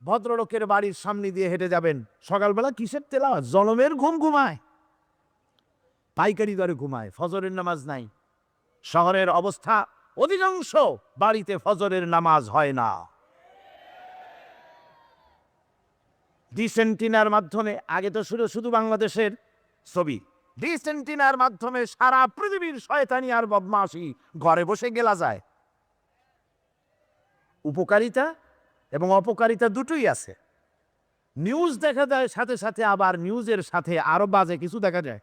ভদ্রলোকের বাড়ির সামনে দিয়ে হেঁটে যাবেন, সকালবেলা কিসের তেলাওয়াত? জনমের ঘুম ঘুমায়, পাইকারি দরে ঘুমায়, ফজরের নামাজ নাই। শহরের অবস্থা, অধিকাংশ বাড়িতে ফজরের নামাজ হয় না। ডিসেন্টিনার মাধ্যমে, আগে তো শুধু বাংলাদেশের ছবি, ডিসেন্টিনার মাধ্যমে সারা পৃথিবীর শয়তানি আর বদমাশি ঘরে বসে গেলা যায়। উপকারিতা এবং অপকারিতা দুটোই আছে। নিউজ দেখা যায়, সাথে সাথে আবার নিউজের সাথে আরো বাজে কিছু দেখা যায়।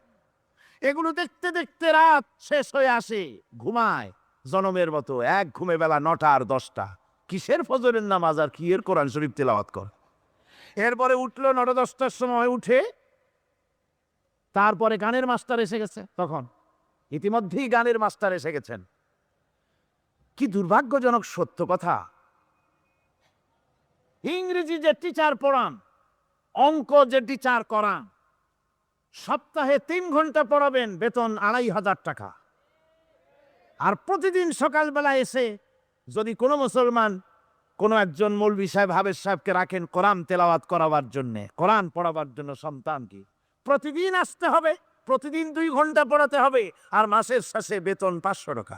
এগুলো দেখতে দেখতে রাত শেষ হয়ে আসে, ঘুমায় জনমের মতো, এক ঘুমে বেলা 9টা আর 10টা। কিসের ফজরের নামাজ আর কি এর কোরআন শরীফ তেলাওয়াত কর। এরপরে উঠলো 9টা 10টার সময়, উঠে তারপরে গানের মাস্টার এসে গেছে। তখন ইতিমধ্যেই গানের মাস্টার এসে গেছেন। কি দুর্ভাগ্যজনক সত্য কথা, ইংরেজি যে টিচার পড়ান, অঙ্ক যে টিচার করান, সপ্তাহে 3 ঘন্টা পড়াবেন, বেতন 2500 টাকা। আর প্রতিদিন সকালবেলা এসে যদি কোনো মুসলমান কোনো একজন মৌলভী সাহেব, হাবেজ সাহেবকে রাখেন কোরআন তেলাওয়াত করাবার জন্য, কোরআন পড়াবার জন্য সন্তানকে, প্রতিদিন আসতে হবে, প্রতিদিন 2 ঘন্টা পড়াতে হবে, আর মাসের শেষে বেতন 500 টাকা।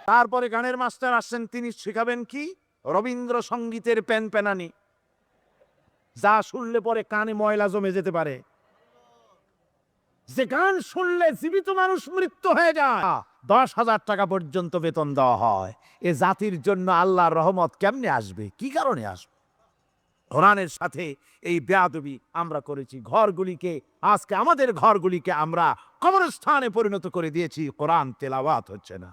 তারপরে গানের মাস্টার আসছেন, তিনি শিখাবেন কি? রবীন্দ্রসঙ্গীতের প্যানপ্যানানি, যা শুনলে পরে কানে ময়লা জমে যেতে পারে, যে গান শুনলে জীবিত মানুষ মৃত্যু হয়ে যায়। 10,000 টাকা পর্যন্ত বেতন দেওয়া হয়। এ জাতির জন্য আল্লাহর রহমত কেমনে আসবে? কি কারণে আসবে? কোরআনের সাথে এই বেয়াদবি আমরা করেছি। ঘরগুলিকে, আজকে আমাদের ঘরগুলিকে আমরা কবরস্থানে পরিণত করে দিয়েছি, কোরআন তেলাওয়াত হচ্ছে না।